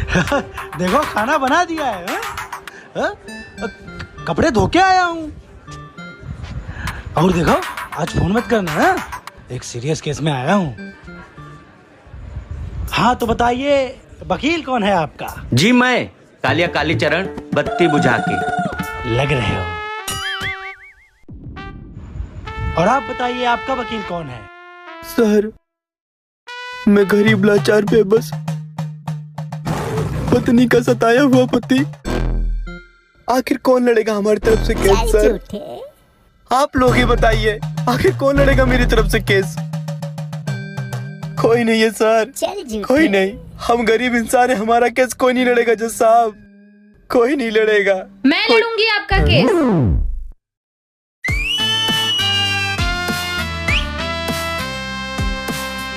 देखो खाना बना दिया है, हा? कपड़े धो के आया हूँ। और देखो आज फोन मत करना, हा? एक सीरियस केस में आया हूँ। हाँ तो बताइए वकील कौन है आपका? जी मैं कालिया कालीचरण बत्ती बुझा के लग रहे हो। और आप बताइए आपका वकील कौन है? सर मैं गरीब लाचार बेबस पत्नी का सताया हुआ पति, आखिर कौन लड़ेगा हमारी तरफ से केस? सर आप लोग ही बताइए आखिर कौन लड़ेगा मेरी तरफ से केस? कोई नहीं है सर, कोई नहीं। हम गरीब इंसान है, हमारा केस कोई नहीं लड़ेगा जज साहब, कोई नहीं लड़ेगा। मैं लड़ूंगी आपका केस।